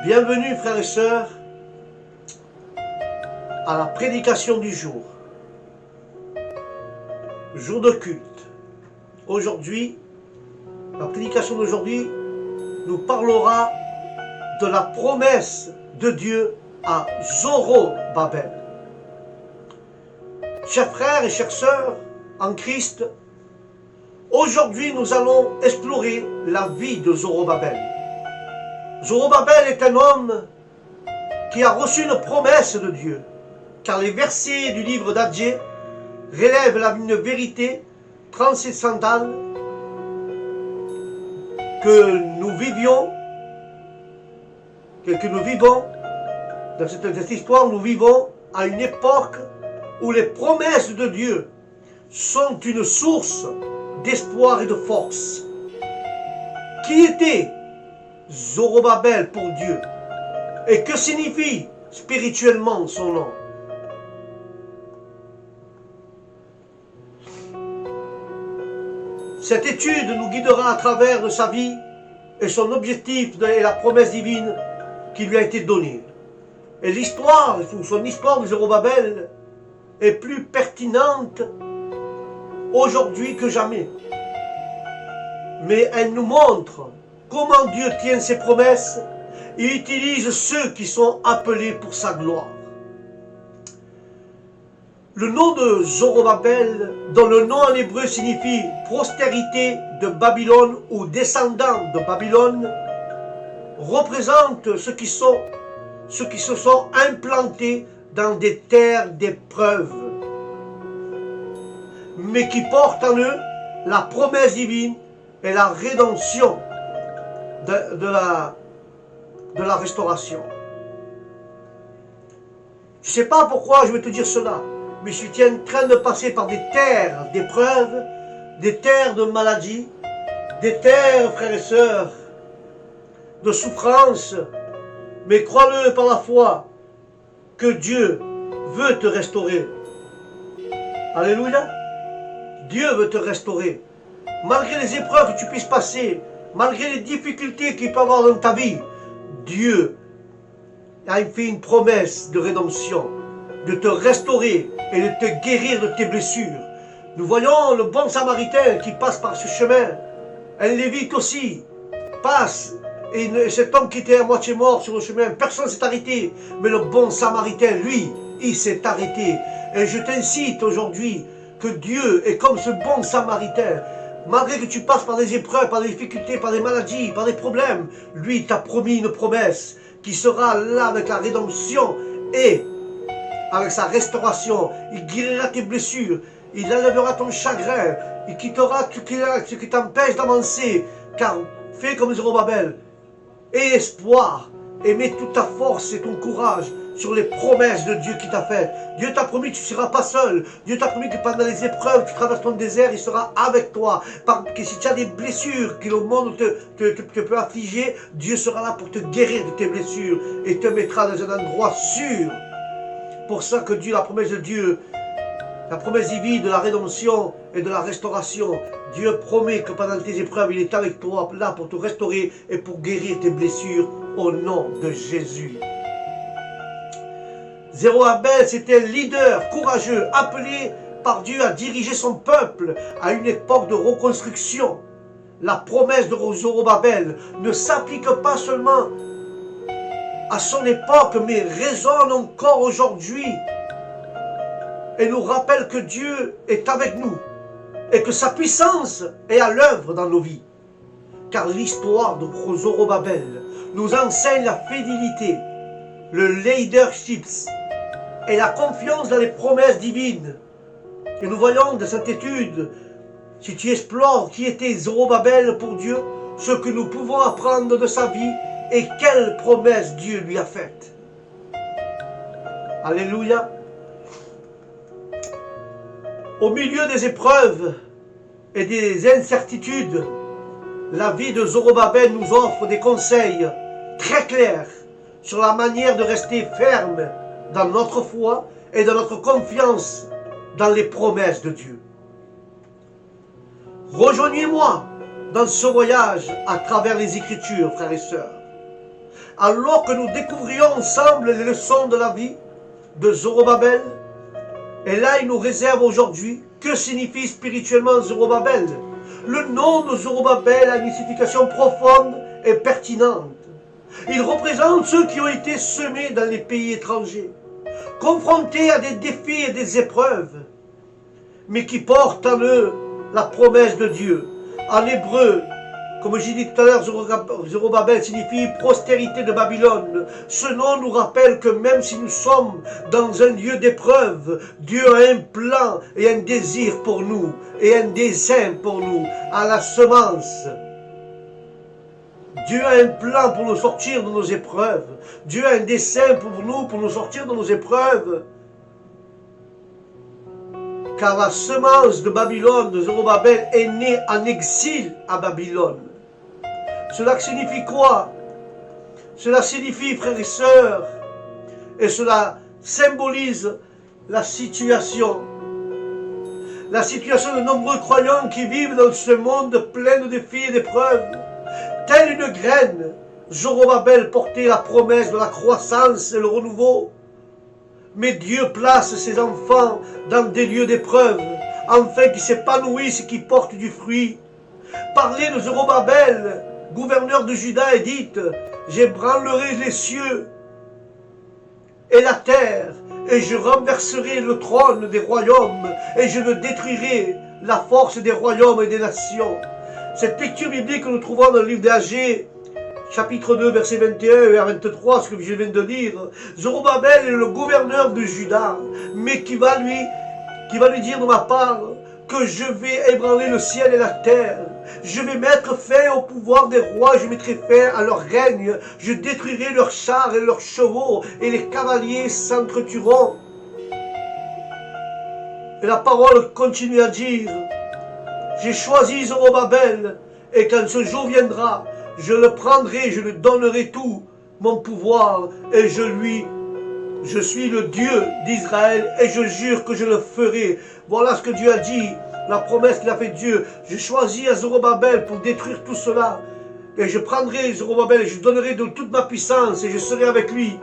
Bienvenue frères et sœurs à la prédication du jour de culte. Aujourd'hui, la prédication d'aujourd'hui nous parlera de la promesse de Dieu à Zorobabel. Chers frères et chères sœurs en Christ, aujourd'hui nous allons explorer la vie de Zorobabel. Zorobabel est un homme qui a reçu une promesse de Dieu, car les versets du livre d'Agé relèvent une vérité transcendantale que nous vivons dans cette histoire. Nous vivons à une époque où les promesses de Dieu sont une source d'espoir et de force. Qui était Zorobabel pour Dieu? Et que signifie spirituellement son nom? Cette étude nous guidera à travers de sa vie et son objectif et la promesse divine qui lui a été donnée. Et son histoire de Zorobabel est plus pertinente aujourd'hui que jamais. Mais elle nous montre comment Dieu tient ses promesses et utilise ceux qui sont appelés pour sa gloire. Le nom de Zorobabel, dont le nom en hébreu signifie postérité de Babylone ou descendant de Babylone, représente ceux qui se sont implantés dans des terres d'épreuve, mais qui portent en eux la promesse divine et la rédemption de la restauration. Je ne sais pas pourquoi je vais te dire cela, mais je suis en train de passer par des terres d'épreuve, des terres de maladie, des terres, frères et sœurs, de souffrance. Mais crois-le par la foi que Dieu veut te restaurer. Alléluia. Dieu veut te restaurer. Malgré les épreuves que tu puisses passer, malgré les difficultés qu'il peut y avoir dans ta vie, Dieu a fait une promesse de rédemption, de te restaurer et de te guérir de tes blessures. Nous voyons le bon samaritain qui passe par ce chemin. Un lévite aussi passe. Et cet homme qui était à moitié mort sur le chemin, personne ne s'est arrêté. Mais le bon samaritain, lui, il s'est arrêté. Et je t'incite aujourd'hui que Dieu est comme ce bon samaritain. Malgré que tu passes par des épreuves, par des difficultés, par des maladies, par des problèmes, lui t'a promis une promesse qui sera là avec la rédemption et avec sa restauration. Il guérira tes blessures, il enlèvera ton chagrin, il quittera ce qui t'empêche d'avancer. Car fais comme Zorobabel, aie espoir et mets toute ta force et ton courage sur les promesses de Dieu qui t'a faites. Dieu t'a promis que tu ne seras pas seul. Dieu t'a promis que pendant les épreuves, tu traverses ton désert, il sera avec toi. Que si tu as des blessures que le monde te peut affliger, Dieu sera là pour te guérir de tes blessures et te mettra dans un endroit sûr. Pour ça que Dieu, la promesse de Dieu, la promesse divine de la rédemption et de la restauration, Dieu promet que pendant tes épreuves, il est avec toi, là pour te restaurer et pour guérir tes blessures au nom de Jésus. Zorobabel, c'était un leader courageux, appelé par Dieu à diriger son peuple à une époque de reconstruction. La promesse de Zorobabel ne s'applique pas seulement à son époque, mais résonne encore aujourd'hui et nous rappelle que Dieu est avec nous et que sa puissance est à l'œuvre dans nos vies. Car l'histoire de Zorobabel nous enseigne la fidélité, le leadership et la confiance dans les promesses divines. Et nous voyons de cette étude, si tu explores qui était Zorobabel pour Dieu, ce que nous pouvons apprendre de sa vie et quelles promesses Dieu lui a faites. Alléluia. Au milieu des épreuves et des incertitudes, la vie de Zorobabel nous offre des conseils très clairs sur la manière de rester ferme dans notre foi et dans notre confiance dans les promesses de Dieu. Rejoignez-moi dans ce voyage à travers les Écritures, frères et sœurs. alors que nous découvrions ensemble les leçons de la vie de Zorobabel. Et là, il nous réserve aujourd'hui que signifie spirituellement Zorobabel. Le nom de Zorobabel a une signification profonde et pertinente. Il représente ceux qui ont été semés dans les pays étrangers, confrontés à des défis et des épreuves, mais qui portent en eux la promesse de Dieu. En hébreu, comme j'ai dit tout à l'heure, Zorobabel signifie postérité de Babylone. Ce nom nous rappelle que même si nous sommes dans un lieu d'épreuve, Dieu a un plan et un désir pour nous, et un dessein pour nous, à la semence. Dieu a un plan pour nous sortir de nos épreuves. Dieu a un dessein pour nous sortir de nos épreuves. Car la semence de Babylone, de Zorobabel, est née en exil à Babylone. Cela signifie quoi? Cela signifie, frères et sœurs, et cela symbolise la situation de nombreux croyants qui vivent dans ce monde plein de défis et d'épreuves. Telle une graine, Zorobabel portait la promesse de la croissance et le renouveau. Mais Dieu place ses enfants dans des lieux d'épreuve, afin qu'ils s'épanouissent et qu'ils portent du fruit. Parlez de Zorobabel, gouverneur de Juda, et dites: j'ébranlerai les cieux et la terre, et je renverserai le trône des royaumes, et je ne détruirai la force des royaumes et des nations. Cette lecture biblique que nous trouvons dans le livre d'Agé, chapitre 2, versets 21 et à 23, ce que je viens de lire. Zorobabel est le gouverneur de Juda, mais qui va lui dire de ma part que je vais ébranler le ciel et la terre. Je vais mettre fin au pouvoir des rois, je mettrai fin à leur règne. Je détruirai leurs chars et leurs chevaux, et les cavaliers s'entretueront. Et la parole continue à dire: j'ai choisi Zorobabel, et quand ce jour viendra, je le prendrai, je lui donnerai tout mon pouvoir, et je suis le Dieu d'Israël, et je jure que je le ferai. Voilà ce que Dieu a dit, la promesse qu'il a fait Dieu. Je choisis à Zorobabel pour détruire tout cela, et je prendrai Zorobabel, et je lui donnerai de toute ma puissance, et je serai avec lui,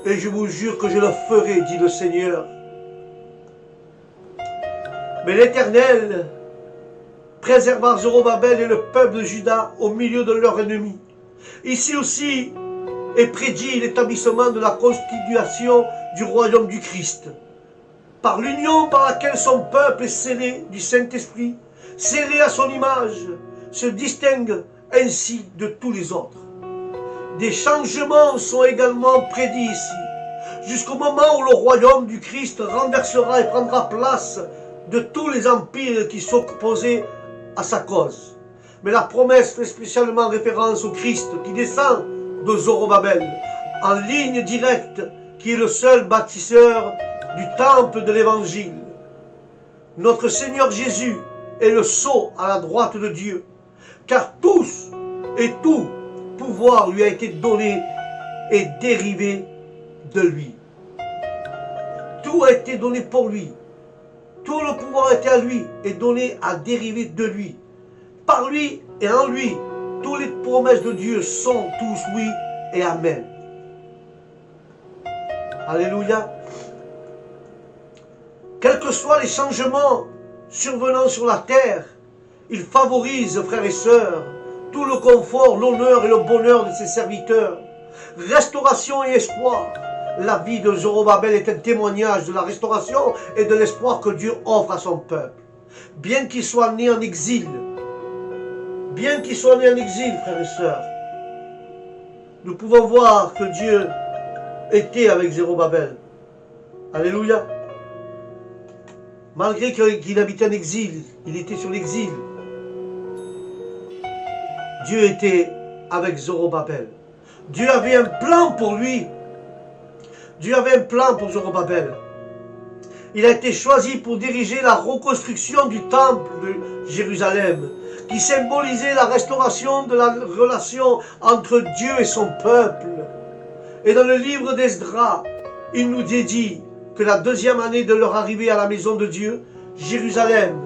et je vous jure que je le ferai, dit le Seigneur. Mais l'Éternel préserva Zorobabel et le peuple de Juda au milieu de leurs ennemis. Ici aussi est prédit l'établissement de la constitution du royaume du Christ, par l'union par laquelle son peuple est scellé du Saint-Esprit, scellé à son image, se distingue ainsi de tous les autres. Des changements sont également prédits ici, jusqu'au moment où le royaume du Christ renversera et prendra place de tous les empires qui s'opposaient à sa cause. Mais la promesse fait spécialement référence au Christ qui descend de Zorobabel, en ligne directe, qui est le seul bâtisseur du temple de l'Évangile. Notre Seigneur Jésus est le sceau à la droite de Dieu, car tous et tout pouvoir lui a été donné et dérivé de lui. Tout a été donné pour lui. Tout le pouvoir était à lui et donné à dériver de lui. Par lui et en lui, toutes les promesses de Dieu sont tous oui et amen. Alléluia. Quels que soient les changements survenant sur la terre, il favorise, frères et sœurs, tout le confort, l'honneur et le bonheur de ses serviteurs. Restauration et espoir. La vie de Zorobabel est un témoignage de la restauration et de l'espoir que Dieu offre à son peuple. Bien qu'il soit né en exil, frères et sœurs, nous pouvons voir que Dieu était avec Zorobabel. Alléluia. Malgré qu'il habitait en exil, il était sur l'exil, Dieu était avec Zorobabel. Dieu avait un plan pour lui. Dieu avait un plan pour Zorobabel. Il a été choisi pour diriger la reconstruction du temple de Jérusalem, qui symbolisait la restauration de la relation entre Dieu et son peuple. Et dans le livre d'Esdras, il nous dit que la deuxième année de leur arrivée à la maison de Dieu, Jérusalem,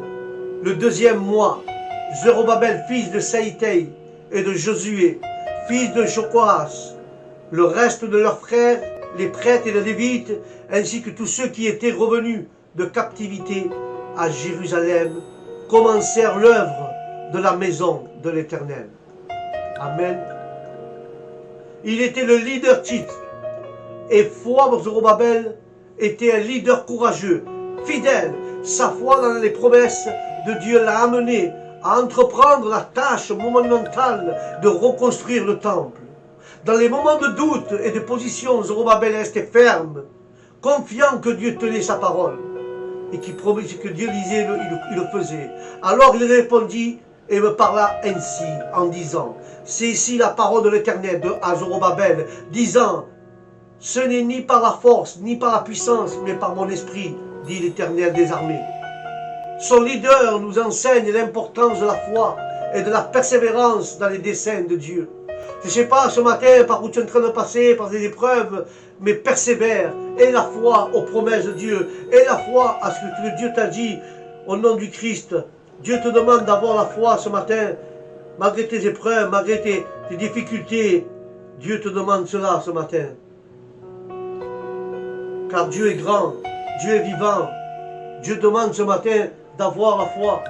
le deuxième mois, Zorobabel, fils de Saïtei, et de Josué, fils de Jokoas, le reste de leurs frères, les prêtres et les lévites, ainsi que tous ceux qui étaient revenus de captivité à Jérusalem, commencèrent l'œuvre de la maison de l'Éternel. Amen. Il était le leadership. Et foi, Zorobabel était un leader courageux, fidèle. Sa foi dans les promesses de Dieu l'a amené à entreprendre la tâche monumentale de reconstruire le temple. Dans les moments de doute et de position, Zorobabel restait ferme, confiant que Dieu tenait sa parole et qui promet que Dieu disait, il le faisait. Alors il répondit et me parla ainsi en disant, c'est ici la parole de l'Éternel à Zorobabel, disant, ce n'est ni par la force, ni par la puissance, mais par mon esprit, dit l'Éternel des armées. Son leader nous enseigne l'importance de la foi et de la persévérance dans les desseins de Dieu. Je ne sais pas ce matin par où tu es en train de passer, par des épreuves, mais persévère. Et la foi aux promesses de Dieu, et la foi à ce que Dieu t'a dit au nom du Christ. Dieu te demande d'avoir la foi ce matin, malgré tes épreuves, malgré tes difficultés. Dieu te demande cela ce matin. Car Dieu est grand, Dieu est vivant. Dieu demande ce matin d'avoir la foi.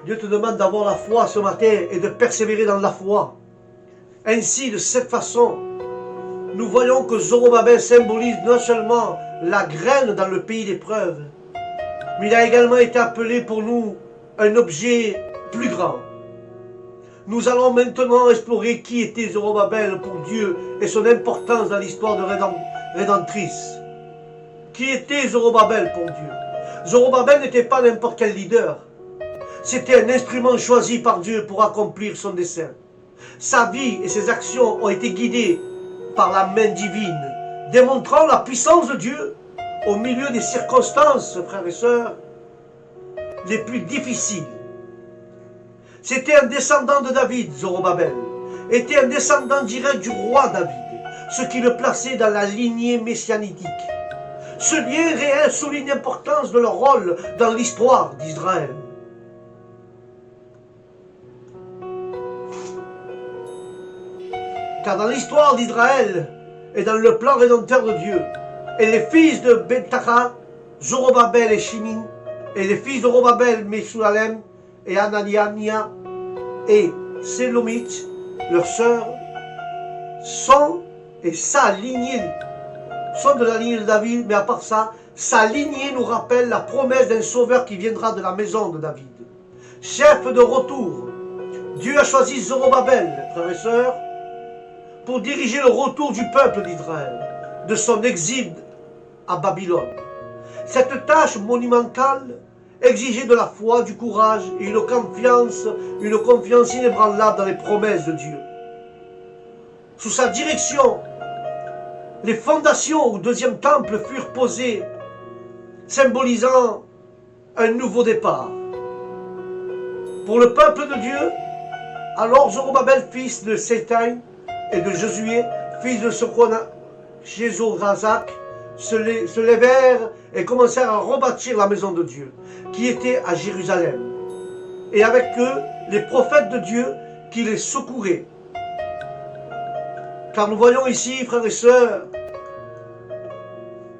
Dieu te demande d'avoir la foi ce matin et de persévérer dans la foi. Ainsi, de cette façon, nous voyons que Zorobabel symbolise non seulement la graine dans le pays d'épreuve, mais il a également été appelé pour nous un objet plus grand. Nous allons maintenant explorer qui était Zorobabel pour Dieu et son importance dans l'histoire de rédemptrice. Qui était Zorobabel pour Dieu? Zorobabel n'était pas n'importe quel leader. C'était un instrument choisi par Dieu pour accomplir son dessein. Sa vie et ses actions ont été guidées par la main divine, démontrant la puissance de Dieu au milieu des circonstances, frères et sœurs, les plus difficiles. C'était un descendant de David, Zorobabel, était un descendant direct du roi David, ce qui le plaçait dans la lignée messianique. Ce lien réel souligne l'importance de leur rôle dans l'histoire d'Israël. Car dans l'histoire d'Israël et dans le plan rédempteur de Dieu, et les fils de Bethara, Zorobabel et Shimin, et les fils de Zorobabel, Meshulalem, et Anania, et Sélomith, leurs sœurs, sont et sa lignée, sont de la lignée de David, mais à part ça, sa lignée nous rappelle la promesse d'un sauveur qui viendra de la maison de David. Chef de retour, Dieu a choisi Zorobabel, frères et sœurs, pour diriger le retour du peuple d'Israël, de son exil à Babylone. Cette tâche monumentale exigeait de la foi, du courage et une confiance inébranlable dans les promesses de Dieu. Sous sa direction, les fondations au deuxième temple furent posées, symbolisant un nouveau départ. Pour le peuple de Dieu, alors Zorobabel, fils de Sétaï, et de Josué, fils de Jézorazak, se levèrent et commencèrent à rebâtir la maison de Dieu, qui était à Jérusalem. Et avec eux, les prophètes de Dieu qui les secouraient. Car nous voyons ici, frères et sœurs,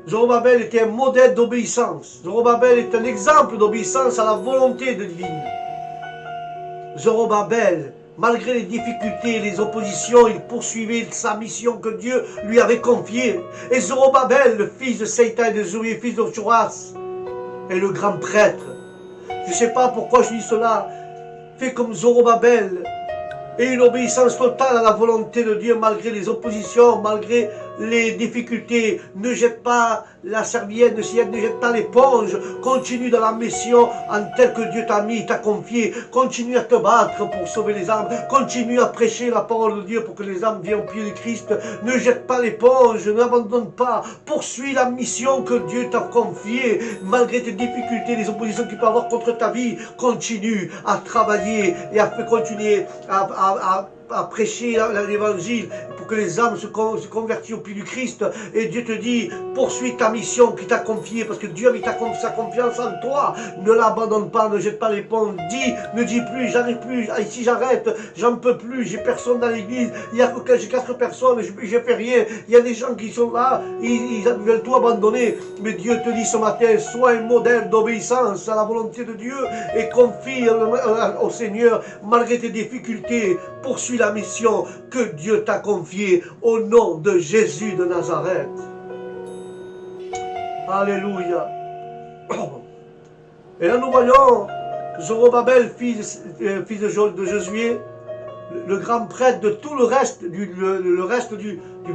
Zorobabel était un modèle d'obéissance. Zorobabel est un exemple d'obéissance à la volonté divine. Zorobabel, malgré les difficultés et les oppositions, il poursuivait sa mission que Dieu lui avait confiée. Et Zorobabel, le fils de Sétaï, de Zoé, fils de Joas, est le grand prêtre. Je ne sais pas pourquoi je dis cela. Fait comme Zorobabel, et une obéissance totale à la volonté de Dieu malgré les oppositions, malgré les difficultés. Ne jette pas la serviette, ne jette pas l'éponge. Continue dans la mission en telle que Dieu t'a mis, t'a confié. Continue à te battre pour sauver les âmes. Continue à prêcher la parole de Dieu pour que les âmes viennent au pied de Christ. Ne jette pas l'éponge, n'abandonne pas. Poursuis la mission que Dieu t'a confiée. Malgré tes difficultés, les oppositions qu'il peut avoir contre ta vie, continue à travailler et à continuer à prêcher l'évangile, pour que les âmes se convertissent au pied du Christ. Et Dieu te dit, poursuis ta mission qui t'a confiée, parce que Dieu a mis sa confiance en toi. Ne l'abandonne pas, ne jette pas l'éponge. Ne dis plus, j'arrive plus, ici j'arrête, j'en peux plus, j'ai personne dans l'église, j'ai 4 personnes, je fais rien. Il y a des gens qui sont là, ils veulent tout abandonner. Mais Dieu te dit ce matin, sois un modèle d'obéissance à la volonté de Dieu et confie au Seigneur malgré tes difficultés. Poursuis la mission que Dieu t'a confiée au nom de Jésus de Nazareth. Alléluia. Et là nous voyons Zorobabel, fils de Josué, le grand prêtre de tout le reste du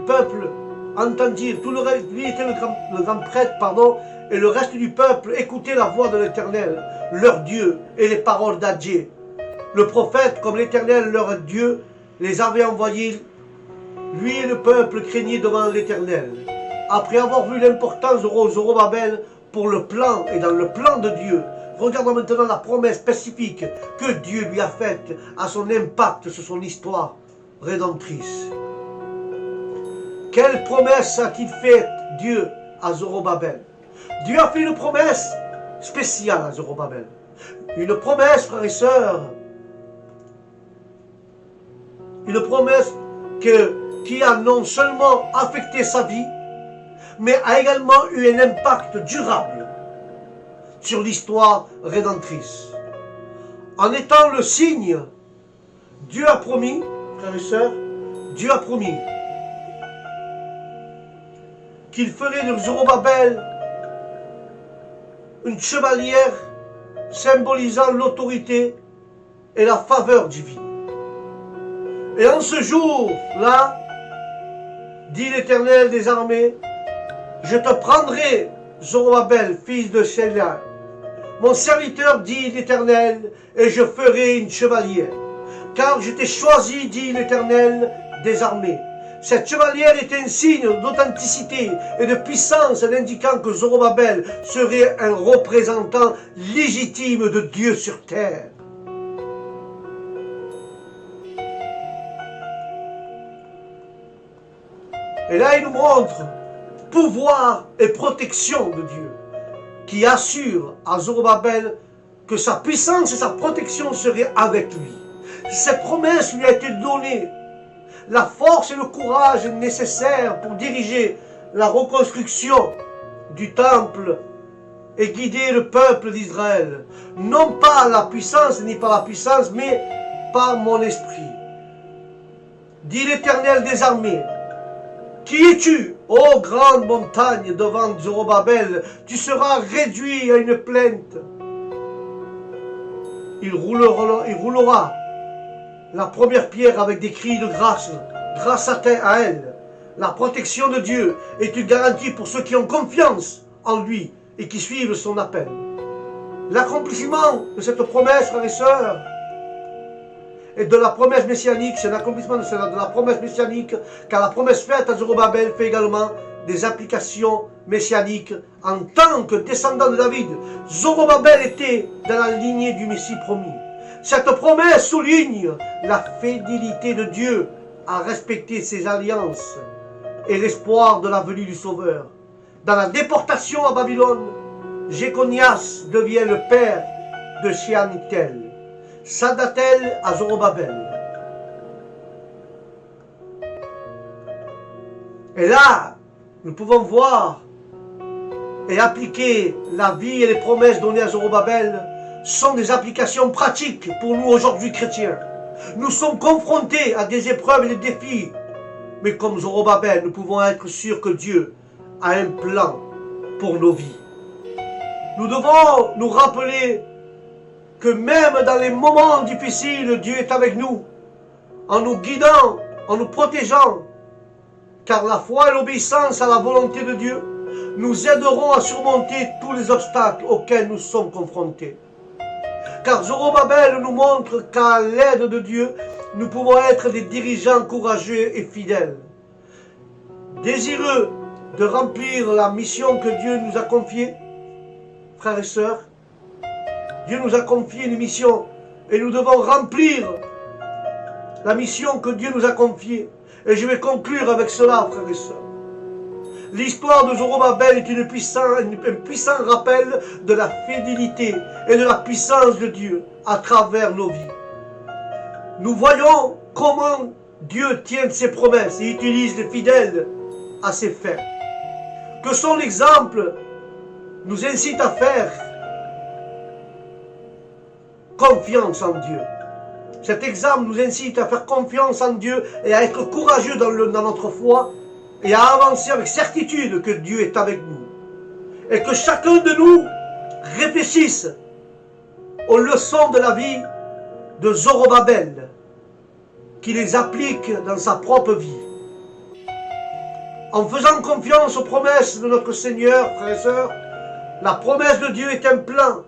peuple, entend dire, lui était le grand prêtre, et le reste du peuple écoutait la voix de l'Éternel, leur Dieu, et les paroles d'Adjé. Le prophète, comme l'Éternel, leur Dieu, les avait envoyés. Lui et le peuple craignaient devant l'Éternel. Après avoir vu l'importance de Zorobabel pour le plan et dans le plan de Dieu, regardons maintenant la promesse spécifique que Dieu lui a faite à son impact sur son histoire rédemptrice. Quelle promesse a-t-il fait Dieu à Zorobabel? Dieu a fait une promesse spéciale à Zorobabel. Une promesse, frères et sœurs, une promesse qui a non seulement affecté sa vie, mais a également eu un impact durable sur l'histoire rédemptrice. En étant le signe, Dieu a promis, frères et sœurs, Dieu a promis qu'il ferait de Zorobabel une chevalière symbolisant l'autorité et la faveur divine. Et en ce jour-là, dit l'Éternel des armées, je te prendrai, Zorobabel, fils de Shelah, mon serviteur, dit l'Éternel, et je ferai une chevalière. Car je t'ai choisi, dit l'Éternel des armées. Cette chevalière est un signe d'authenticité et de puissance, en indiquant que Zorobabel serait un représentant légitime de Dieu sur terre. Et là, il nous montre pouvoir et protection de Dieu, qui assure à Zorobabel que sa puissance et sa protection seraient avec lui. Cette promesse lui a été donnée. La force et le courage nécessaires pour diriger la reconstruction du temple et guider le peuple d'Israël. Non pas la puissance, ni par la puissance, mais par mon esprit. Dit l'Éternel des armées. Qui es-tu, ô grande montagne devant Zorobabel? Tu seras réduit à une plainte. Il roulera la première pierre avec des cris de grâce à elle. La protection de Dieu est une garantie pour ceux qui ont confiance en lui et qui suivent son appel. L'accomplissement de cette promesse, frères et sœurs, et de la promesse messianique, c'est l'accomplissement de la promesse messianique, car la promesse faite à Zorobabel fait également des applications messianiques en tant que descendant de David. Zorobabel était dans la lignée du Messie promis. Cette promesse souligne la fidélité de Dieu à respecter ses alliances et l'espoir de la venue du Sauveur. Dans la déportation à Babylone, Jéconias devient le père de Shealtiel. Sadatel à Zorobabel. Et là, nous pouvons voir et appliquer la vie et les promesses données à Zorobabel sont des applications pratiques pour nous aujourd'hui chrétiens. Nous sommes confrontés à des épreuves et des défis, mais comme Zorobabel, nous pouvons être sûrs que Dieu a un plan pour nos vies. Nous devons nous rappeler que même dans les moments difficiles, Dieu est avec nous, en nous guidant, en nous protégeant, car la foi et l'obéissance à la volonté de Dieu nous aideront à surmonter tous les obstacles auxquels nous sommes confrontés. Car Zorobabel nous montre qu'à l'aide de Dieu, nous pouvons être des dirigeants courageux et fidèles, désireux de remplir la mission que Dieu nous a confiée. Frères et sœurs, Dieu nous a confié une mission et nous devons remplir la mission que Dieu nous a confiée. Et je vais conclure avec cela, frères et sœurs. L'histoire de Zorobabel est un puissant rappel de la fidélité et de la puissance de Dieu à travers nos vies. Nous voyons comment Dieu tient ses promesses et utilise les fidèles à ses fins. Que son exemple nous incite à faire confiance en Dieu. Cet exemple nous incite à faire confiance en Dieu et à être courageux dans notre foi et à avancer avec certitude que Dieu est avec nous. Et que chacun de nous réfléchisse aux leçons de la vie de Zorobabel, qui les applique dans sa propre vie. En faisant confiance aux promesses de notre Seigneur, frères et sœurs, la promesse de Dieu est un plan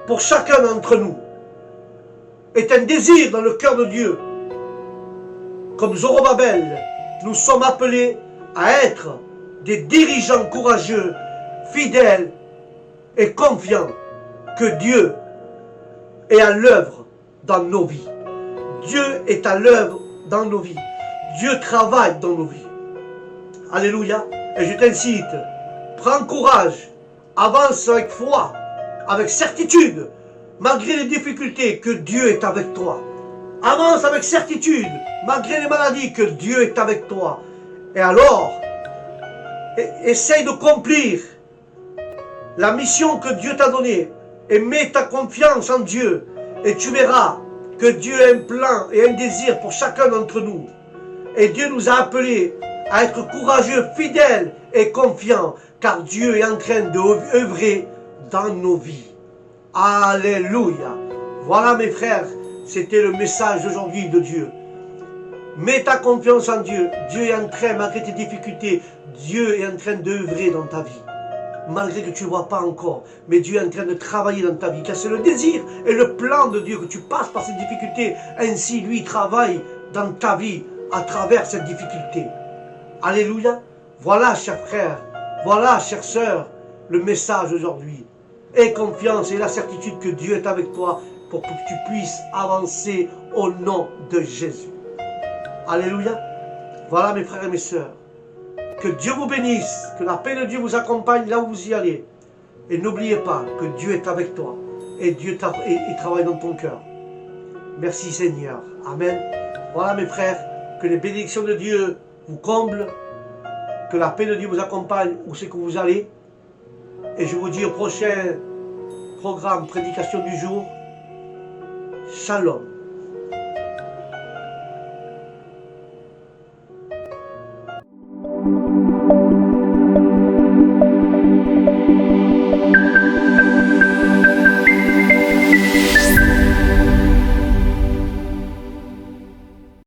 pour chacun d'entre nous, est un désir dans le cœur de Dieu. Comme Zorobabel, nous sommes appelés à être des dirigeants courageux, fidèles et confiants que Dieu est à l'œuvre dans nos vies. Dieu est à l'œuvre dans nos vies. Dieu travaille dans nos vies. Alléluia. Et je t'incite, prends courage, avance avec foi, avec certitude, malgré les difficultés, que Dieu est avec toi. Avance avec certitude, malgré les maladies, que Dieu est avec toi. Et alors, essaye d'accomplir la mission que Dieu t'a donnée et mets ta confiance en Dieu et tu verras que Dieu a un plan et un désir pour chacun d'entre nous. Et Dieu nous a appelés à être courageux, fidèles et confiants, car Dieu est en train d'œuvrer dans nos vies. Alléluia. Voilà mes frères, c'était le message d'aujourd'hui de Dieu. Mets ta confiance en Dieu. Dieu est en train, malgré tes difficultés, Dieu est en train d'œuvrer dans ta vie. Malgré que tu ne vois pas encore, mais Dieu est en train de travailler dans ta vie, car c'est le désir et le plan de Dieu que tu passes par ces difficultés. Ainsi, lui travaille dans ta vie à travers cette difficulté. Alléluia. Voilà, chers frères, voilà, chères sœurs, le message d'aujourd'hui. Aie confiance et la certitude que Dieu est avec toi pour que tu puisses avancer au nom de Jésus. Alléluia. Voilà, mes frères et mes sœurs. Que Dieu vous bénisse, que la paix de Dieu vous accompagne là où vous y allez. Et n'oubliez pas que Dieu est avec toi et Dieu travaille dans ton cœur. Merci Seigneur. Amen. Voilà mes frères, que les bénédictions de Dieu vous comblent, que la paix de Dieu vous accompagne où c'est que vous allez. Et je vous dis au prochain programme prédication du jour. Shalom.